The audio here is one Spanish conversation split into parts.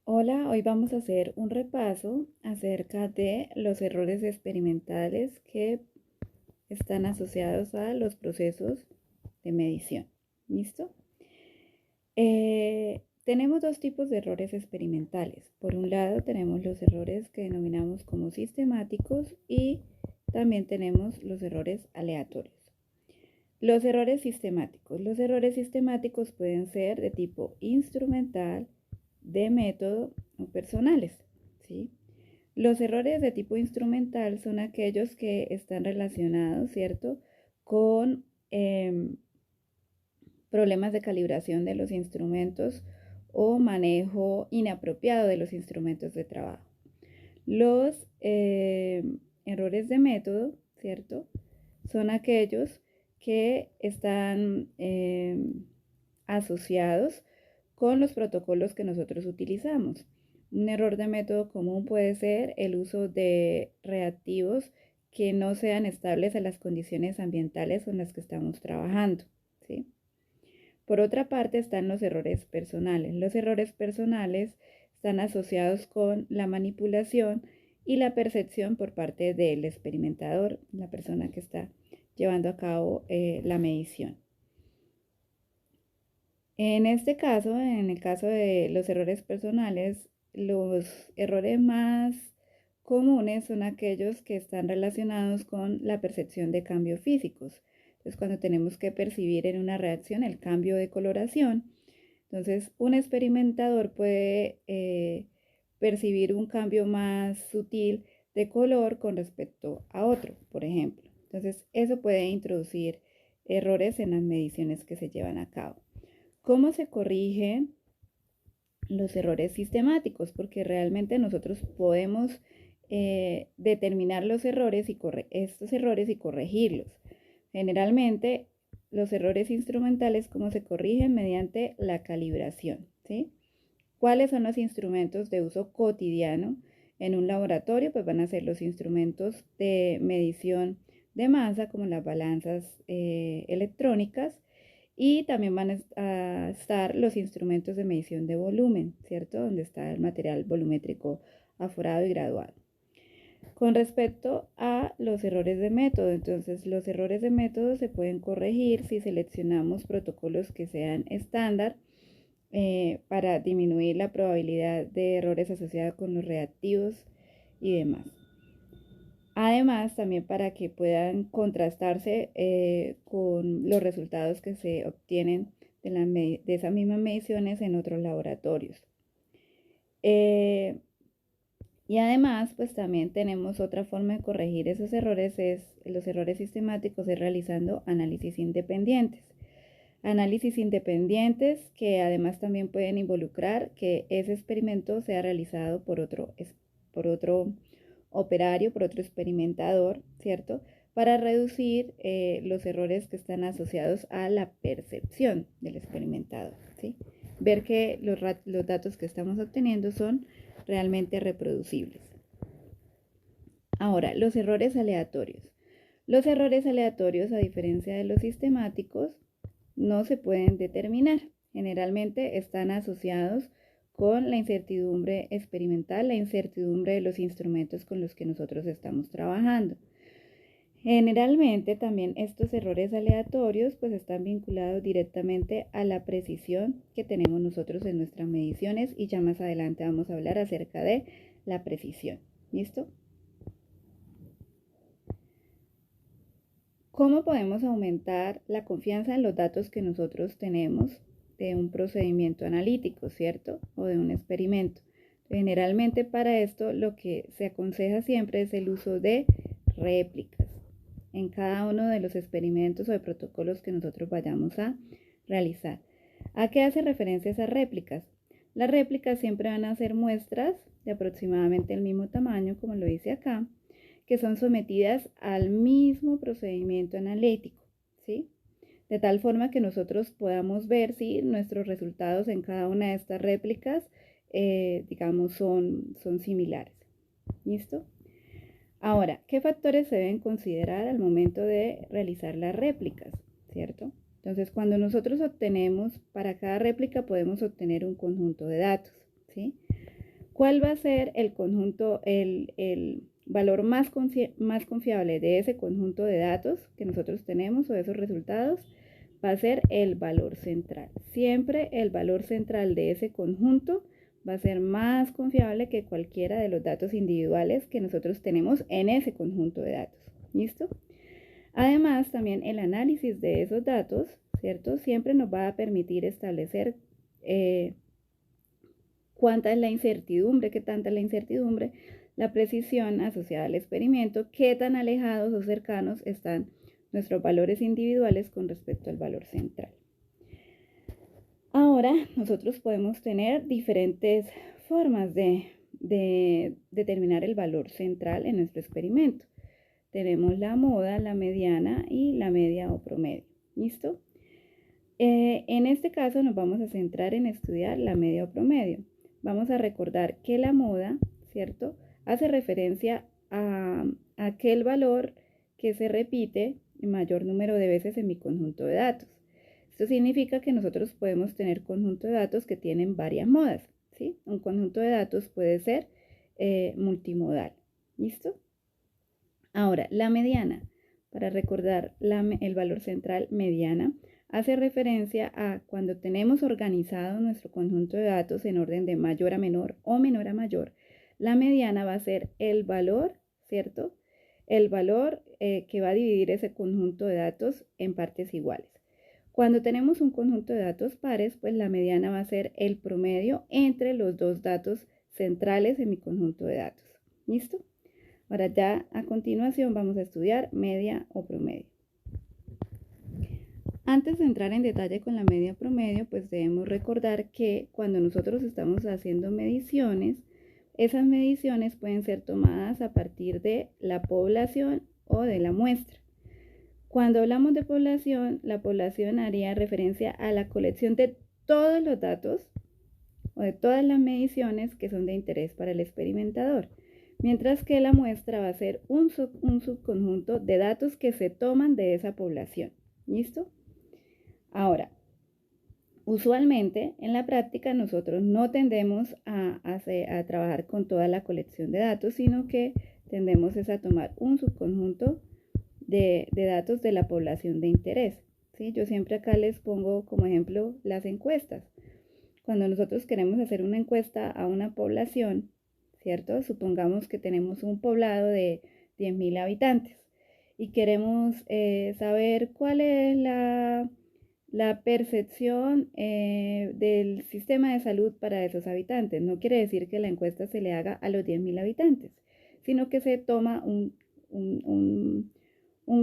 Hola, hoy vamos a hacer un repaso acerca de los errores experimentales que están asociados a los procesos de medición. ¿Listo? Tenemos dos tipos de errores experimentales. Por un lado tenemos los errores que denominamos como sistemáticos y también tenemos los errores aleatorios. Los errores sistemáticos. Los errores sistemáticos pueden ser de tipo instrumental, de método o personales, ¿sí? Los errores de tipo instrumental son aquellos que están relacionados, ¿cierto?, con problemas de calibración de los instrumentos o manejo inapropiado de los instrumentos de trabajo. Los errores de método, ¿cierto?, son aquellos que están asociados con los protocolos que nosotros utilizamos. Un error de método común puede ser el uso de reactivos que no sean estables a las condiciones ambientales con las que estamos trabajando, ¿sí? Por otra parte están los errores personales. Los errores personales están asociados con la manipulación y la percepción por parte del experimentador, la persona que está llevando a cabo la medición. En este caso, en el caso de los errores personales, los errores más comunes son aquellos que están relacionados con la percepción de cambios físicos. Entonces, cuando tenemos que percibir en una reacción el cambio de coloración, entonces un experimentador puede percibir un cambio más sutil de color con respecto a otro, por ejemplo. Entonces, eso puede introducir errores en las mediciones que se llevan a cabo. ¿Cómo se corrigen los errores sistemáticos? Porque realmente nosotros podemos determinar los errores estos errores y corregirlos. Generalmente, los errores instrumentales, ¿cómo se corrigen? Mediante la calibración, ¿sí? ¿Cuáles son los instrumentos de uso cotidiano en un laboratorio? Pues van a ser los instrumentos de medición de masa, como las balanzas electrónicas, y también van a estar los instrumentos de medición de volumen, ¿cierto? Donde está el material volumétrico aforado y graduado. Con respecto a los errores de método, entonces los errores de método se pueden corregir si seleccionamos protocolos que sean estándar para disminuir la probabilidad de errores asociados con los reactivos y demás. Además, también para que puedan contrastarse con los resultados que se obtienen de esas mismas mediciones en otros laboratorios. Y además, pues también tenemos otra forma de corregir esos errores, los errores sistemáticos, es realizando análisis independientes. Análisis independientes que además también pueden involucrar que ese experimento sea realizado por otro operario, por otro experimentador, ¿cierto? Para reducir los errores que están asociados a la percepción del experimentador, ¿sí? Ver que los datos que estamos obteniendo son realmente reproducibles. Ahora, los errores aleatorios. Los errores aleatorios, a diferencia de los sistemáticos, no se pueden determinar. Generalmente están asociados con la incertidumbre experimental, la incertidumbre de los instrumentos con los que nosotros estamos trabajando. Generalmente también estos errores aleatorios pues están vinculados directamente a la precisión que tenemos nosotros en nuestras mediciones, y ya más adelante vamos a hablar acerca de la precisión. ¿Listo? ¿Cómo podemos aumentar la confianza en los datos que nosotros tenemos de un procedimiento analítico, ¿cierto? O de un experimento. Generalmente para esto lo que se aconseja siempre es el uso de réplicas en cada uno de los experimentos o de protocolos que nosotros vayamos a realizar. ¿A qué hace referencia esas réplicas? Las réplicas siempre van a ser muestras de aproximadamente el mismo tamaño, como lo dice acá, que son sometidas al mismo procedimiento analítico, ¿sí? De tal forma que nosotros podamos ver si nuestros resultados en cada una de estas réplicas, digamos, son similares. ¿Listo? Ahora, ¿qué factores se deben considerar al momento de realizar las réplicas? ¿Cierto? Entonces, cuando nosotros obtenemos, para cada réplica podemos obtener un conjunto de datos, ¿sí? ¿Cuál va a ser el conjunto, el valor más confiable de ese conjunto de datos que nosotros tenemos o de esos resultados? Va a ser el valor central. Siempre el valor central de ese conjunto va a ser más confiable que cualquiera de los datos individuales que nosotros tenemos en ese conjunto de datos. ¿Listo? Además, también el análisis de esos datos, ¿cierto? Siempre nos va a permitir establecer cuánta es la incertidumbre, qué tanta es la incertidumbre, la precisión asociada al experimento, qué tan alejados o cercanos están nuestros valores individuales con respecto al valor central. Ahora, nosotros podemos tener diferentes formas de determinar el valor central en nuestro experimento. Tenemos la moda, la mediana y la media o promedio. ¿Listo? En este caso nos vamos a centrar en estudiar la media o promedio. Vamos a recordar que la moda, ¿cierto?, hace referencia a aquel valor que se repite el mayor número de veces en mi conjunto de datos. Esto significa que nosotros podemos tener conjuntos de datos que tienen varias modas, ¿sí? Un conjunto de datos puede ser multimodal. ¿Listo? Ahora, la mediana, para recordar el valor central mediana, hace referencia a cuando tenemos organizado nuestro conjunto de datos en orden de mayor a menor o menor a mayor. La mediana va a ser el valor, ¿cierto? El valor que va a dividir ese conjunto de datos en partes iguales. Cuando tenemos un conjunto de datos pares, pues la mediana va a ser el promedio entre los dos datos centrales en mi conjunto de datos. ¿Listo? Ahora ya a continuación vamos a estudiar media o promedio. Antes de entrar en detalle con la media promedio, pues debemos recordar que cuando nosotros estamos haciendo mediciones, esas mediciones pueden ser tomadas a partir de la población o de la muestra. Cuando hablamos de población, la población haría referencia a la colección de todos los datos o de todas las mediciones que son de interés para el experimentador, mientras que la muestra va a ser un subconjunto de datos que se toman de esa población. ¿Listo? Ahora, usualmente en la práctica nosotros no tendemos a trabajar con toda la colección de datos, sino que tendemos a tomar un subconjunto de datos de la población de interés. ¿Sí? Yo siempre acá les pongo como ejemplo las encuestas. Cuando nosotros queremos hacer una encuesta a una población, ¿cierto? Supongamos que tenemos un poblado de 10.000 habitantes y queremos saber cuál es la percepción del sistema de salud para esos habitantes. No quiere decir que la encuesta se le haga a los 10.000 habitantes, sino que se toma un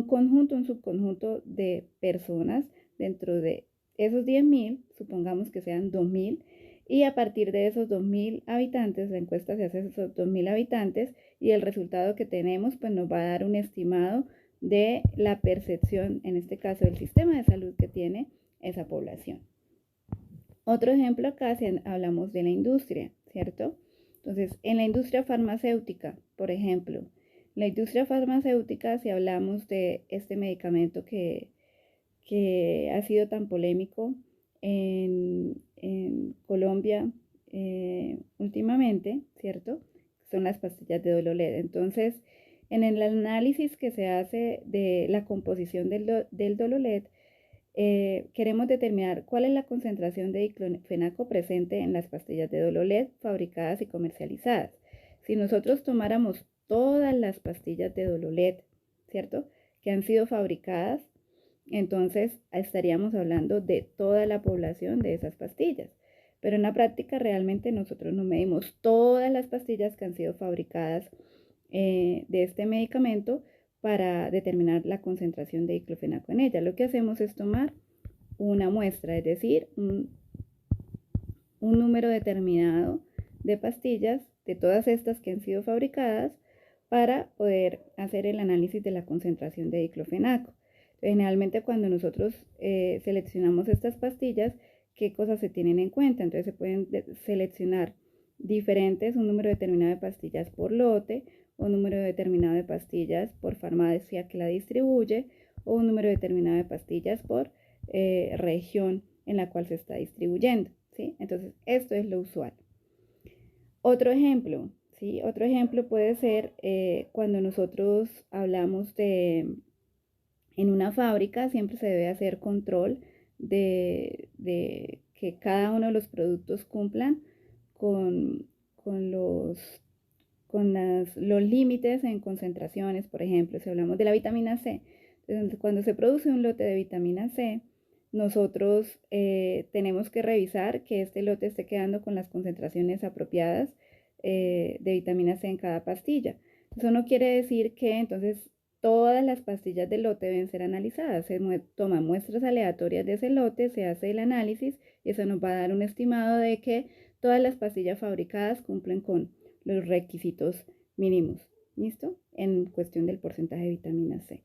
conjunto, un subconjunto de personas dentro de esos 10.000, supongamos que sean 2.000, y a partir de esos 2.000 habitantes, la encuesta se hace a esos 2.000 habitantes y el resultado que tenemos pues nos va a dar un estimado de la percepción, en este caso del sistema de salud que tiene esa población. Otro ejemplo acá, si hablamos de la industria, ¿cierto? Entonces, en la industria farmacéutica, por ejemplo, la industria farmacéutica, si hablamos de este medicamento que ha sido tan polémico en Colombia últimamente, ¿cierto? Son las pastillas de Dololet. Entonces, en el análisis que se hace de la composición del Dololet, queremos determinar cuál es la concentración de diclofenaco presente en las pastillas de Dololet fabricadas y comercializadas. Si nosotros tomáramos todas las pastillas de Dololet, ¿cierto?, que han sido fabricadas, entonces estaríamos hablando de toda la población de esas pastillas. Pero en la práctica realmente nosotros no medimos todas las pastillas que han sido fabricadas de este medicamento para determinar la concentración de diclofenaco en ella. Lo que hacemos es tomar una muestra, es decir, un número determinado de pastillas de todas estas que han sido fabricadas para poder hacer el análisis de la concentración de diclofenaco. Generalmente cuando nosotros seleccionamos estas pastillas, ¿qué cosas se tienen en cuenta? Entonces se pueden seleccionar un número determinado de pastillas por lote, un número determinado de pastillas por farmacia que la distribuye, o un número determinado de pastillas por región en la cual se está distribuyendo, ¿sí? Entonces esto es lo usual. Otro ejemplo, ¿sí? Otro ejemplo puede ser cuando nosotros hablamos en una fábrica, siempre se debe hacer control de que cada uno de los productos cumplan con, con los límites en concentraciones, por ejemplo, si hablamos de la vitamina C. Entonces, cuando se produce un lote de vitamina C, nosotros tenemos que revisar que este lote esté quedando con las concentraciones apropiadas de vitamina C en cada pastilla. Eso no quiere decir que entonces todas las pastillas del lote deben ser analizadas. Se toman muestras aleatorias de ese lote, se hace el análisis y eso nos va a dar un estimado de que todas las pastillas fabricadas cumplen con los requisitos mínimos. ¿Listo? En cuestión del porcentaje de vitamina C.